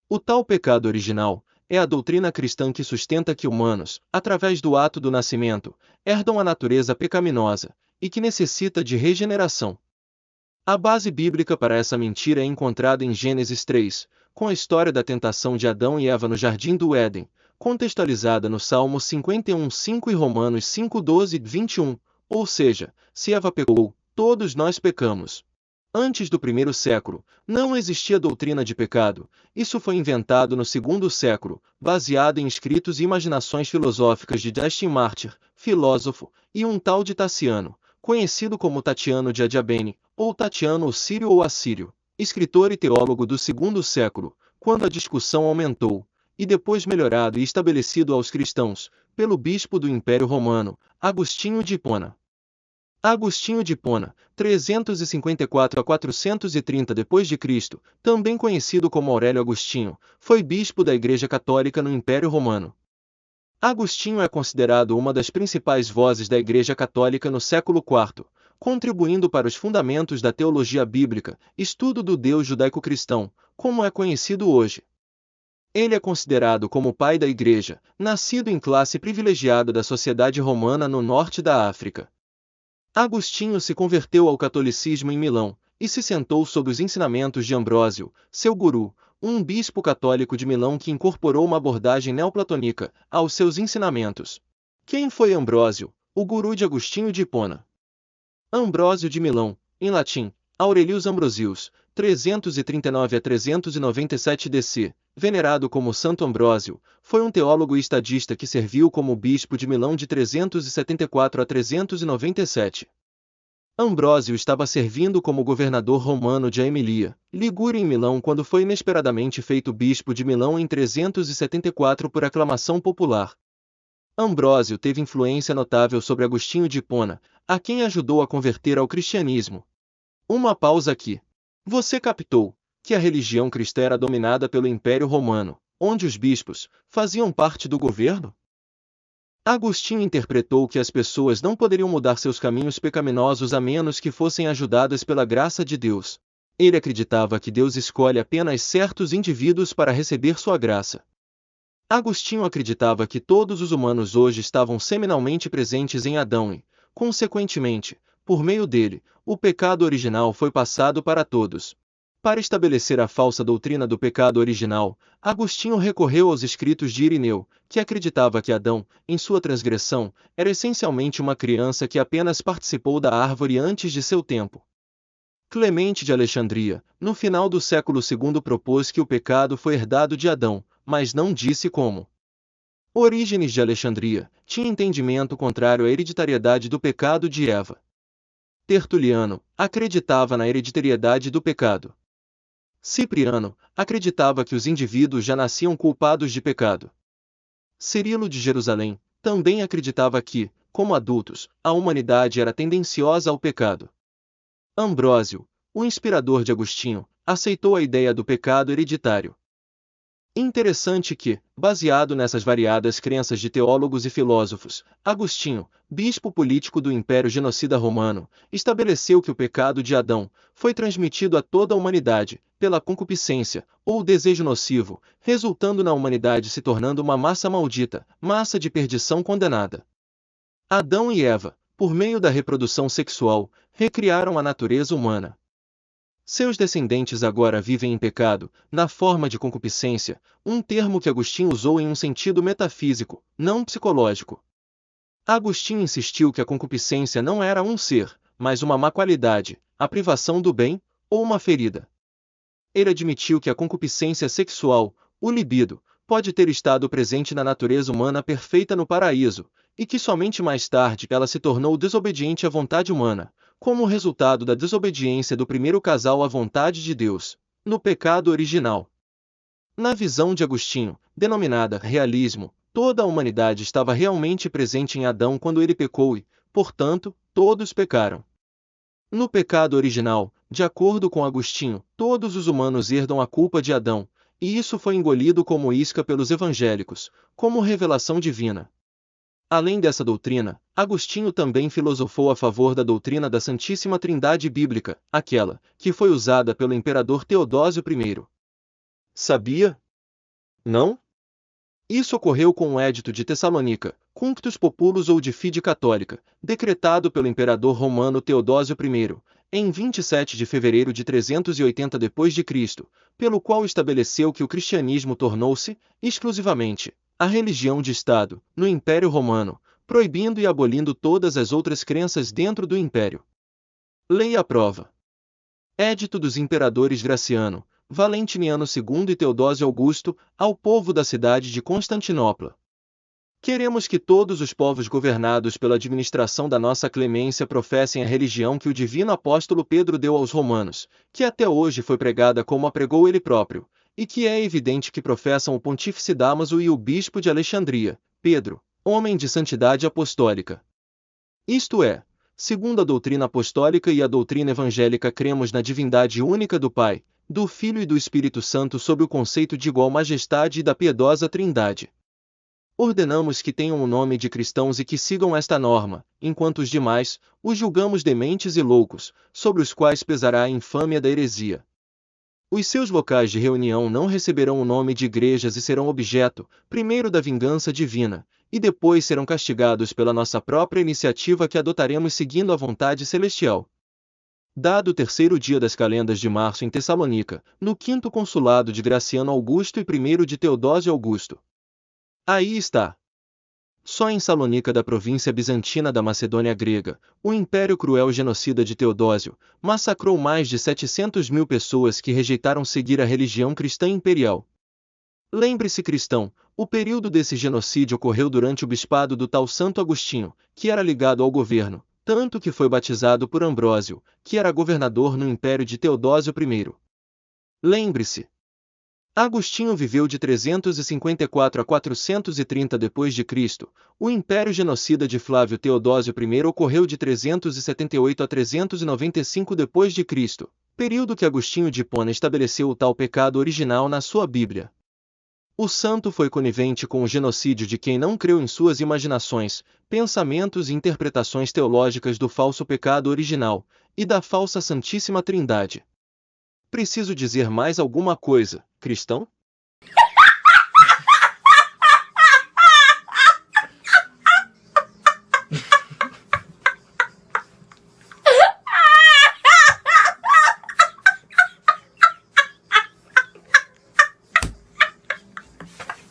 O tal pecado original é a doutrina cristã que sustenta que humanos, através do ato do nascimento, herdam a natureza pecaminosa e que necessita de regeneração. A base bíblica para essa mentira é encontrada em Gênesis 3, com a história da tentação de Adão e Eva no Jardim do Éden, contextualizada no Salmo 51:5 e Romanos 5:12-21, ou seja, se Eva pecou, todos nós pecamos. Antes do primeiro século, não existia doutrina de pecado, isso foi inventado no segundo século, baseado em escritos e imaginações filosóficas de Justin Martyr, filósofo, e um tal de Taciano, conhecido como Tatiano de Adiabene, ou Tatiano o Sírio ou Assírio, escritor e teólogo do segundo século, quando a discussão aumentou, e depois melhorado e estabelecido aos cristãos, pelo bispo do Império Romano, Agostinho de Hipona. Agostinho de Hipona, 354 a 430 d.C., também conhecido como Aurélio Agostinho, foi bispo da Igreja Católica no Império Romano. Agostinho é considerado uma das principais vozes da Igreja Católica no século IV, contribuindo para os fundamentos da teologia bíblica, estudo do Deus judaico-cristão, como é conhecido hoje. Ele é considerado como o pai da Igreja, nascido em classe privilegiada da sociedade romana no norte da África. Agostinho se converteu ao catolicismo em Milão, e se sentou sob os ensinamentos de Ambrósio, seu guru, um bispo católico de Milão que incorporou uma abordagem neoplatônica aos seus ensinamentos. Quem foi Ambrósio, o guru de Agostinho de Hipona? Ambrósio de Milão, em latim, Aurelius Ambrosius, 339 a 397 DC, venerado como Santo Ambrósio, foi um teólogo e estadista que serviu como bispo de Milão de 374 a 397. Ambrósio estava servindo como governador romano de Aemilia, Ligúria em Milão quando foi inesperadamente feito bispo de Milão em 374 por aclamação popular. Ambrósio teve influência notável sobre Agostinho de Hipona, a quem ajudou a converter ao cristianismo. Uma pausa aqui. Você captou que a religião cristã era dominada pelo Império Romano, onde os bispos faziam parte do governo? Agostinho interpretou que as pessoas não poderiam mudar seus caminhos pecaminosos a menos que fossem ajudadas pela graça de Deus. Ele acreditava que Deus escolhe apenas certos indivíduos para receber sua graça. Agostinho acreditava que todos os humanos hoje estavam seminalmente presentes em Adão e, consequentemente, por meio dele, o pecado original foi passado para todos. Para estabelecer a falsa doutrina do pecado original, Agostinho recorreu aos escritos de Irineu, que acreditava que Adão, em sua transgressão, era essencialmente uma criança que apenas participou da árvore antes de seu tempo. Clemente de Alexandria, no final do século II, propôs que o pecado foi herdado de Adão, mas não disse como. Orígenes de Alexandria tinha entendimento contrário à hereditariedade do pecado de Eva. Tertuliano acreditava na hereditariedade do pecado. Cipriano acreditava que os indivíduos já nasciam culpados de pecado. Cirilo de Jerusalém também acreditava que, como adultos, a humanidade era tendenciosa ao pecado. Ambrósio, o inspirador de Agostinho, aceitou a ideia do pecado hereditário. Interessante que, baseado nessas variadas crenças de teólogos e filósofos, Agostinho, bispo político do Império Genocida Romano, estabeleceu que o pecado de Adão foi transmitido a toda a humanidade, pela concupiscência, ou desejo nocivo, resultando na humanidade se tornando uma massa maldita, massa de perdição condenada. Adão e Eva, por meio da reprodução sexual, recriaram a natureza humana. Seus descendentes agora vivem em pecado, na forma de concupiscência, um termo que Agostinho usou em um sentido metafísico, não psicológico. Agostinho insistiu que a concupiscência não era um ser, mas uma má qualidade, a privação do bem, ou uma ferida. Ele admitiu que a concupiscência sexual, o libido, pode ter estado presente na natureza humana perfeita no paraíso, e que somente mais tarde ela se tornou desobediente à vontade humana, como resultado da desobediência do primeiro casal à vontade de Deus, no pecado original. Na visão de Agostinho, denominada realismo, toda a humanidade estava realmente presente em Adão quando ele pecou e, portanto, todos pecaram. No pecado original, de acordo com Agostinho, todos os humanos herdam a culpa de Adão, e isso foi engolido como isca pelos evangélicos, como revelação divina. Além dessa doutrina, Agostinho também filosofou a favor da doutrina da Santíssima Trindade Bíblica, aquela que foi usada pelo imperador Teodósio I. Sabia? Não? Isso ocorreu com o Edito de Tessalônica, Cunctus Populus ou de Fide Católica, decretado pelo imperador romano Teodósio I, em 27 de fevereiro de 380 d.C., pelo qual estabeleceu que o cristianismo tornou-se, exclusivamente, a religião de Estado, no Império Romano, proibindo e abolindo todas as outras crenças dentro do Império. Lei à prova. Édito dos imperadores Graciano, Valentiniano II e Teodósio Augusto, ao povo da cidade de Constantinopla. Queremos que todos os povos governados pela administração da nossa clemência professem a religião que o divino apóstolo Pedro deu aos romanos, que até hoje foi pregada como a pregou ele próprio, e que é evidente que professam o pontífice Dámaso e o bispo de Alexandria, Pedro, homem de santidade apostólica. Isto é, segundo a doutrina apostólica e a doutrina evangélica, cremos na divindade única do Pai, do Filho e do Espírito Santo sob o conceito de igual majestade e da piedosa Trindade. Ordenamos que tenham o nome de cristãos e que sigam esta norma, enquanto os demais, os julgamos dementes e loucos, sobre os quais pesará a infâmia da heresia. Os seus locais de reunião não receberão o nome de igrejas e serão objeto, primeiro da vingança divina, e depois serão castigados pela nossa própria iniciativa que adotaremos seguindo a vontade celestial. Dado o terceiro dia das calendas de março em Tessalônica, no quinto consulado de Graciano Augusto e primeiro de Teodósio Augusto. Aí está. Só em Salônica da província bizantina da Macedônia grega, o império cruel genocida de Teodósio massacrou mais de 700.000 pessoas que rejeitaram seguir a religião cristã imperial. Lembre-se, cristão, o período desse genocídio ocorreu durante o bispado do tal Santo Agostinho, que era ligado ao governo, tanto que foi batizado por Ambrósio, que era governador no império de Teodósio I. Lembre-se. Agostinho viveu de 354 a 430 d.C., o império genocida de Flávio Teodósio I ocorreu de 378 a 395 d.C., período que Agostinho de Hipona estabeleceu o tal pecado original na sua Bíblia. O santo foi conivente com o genocídio de quem não creu em suas imaginações, pensamentos e interpretações teológicas do falso pecado original, e da falsa Santíssima Trindade. Preciso dizer mais alguma coisa, cristão?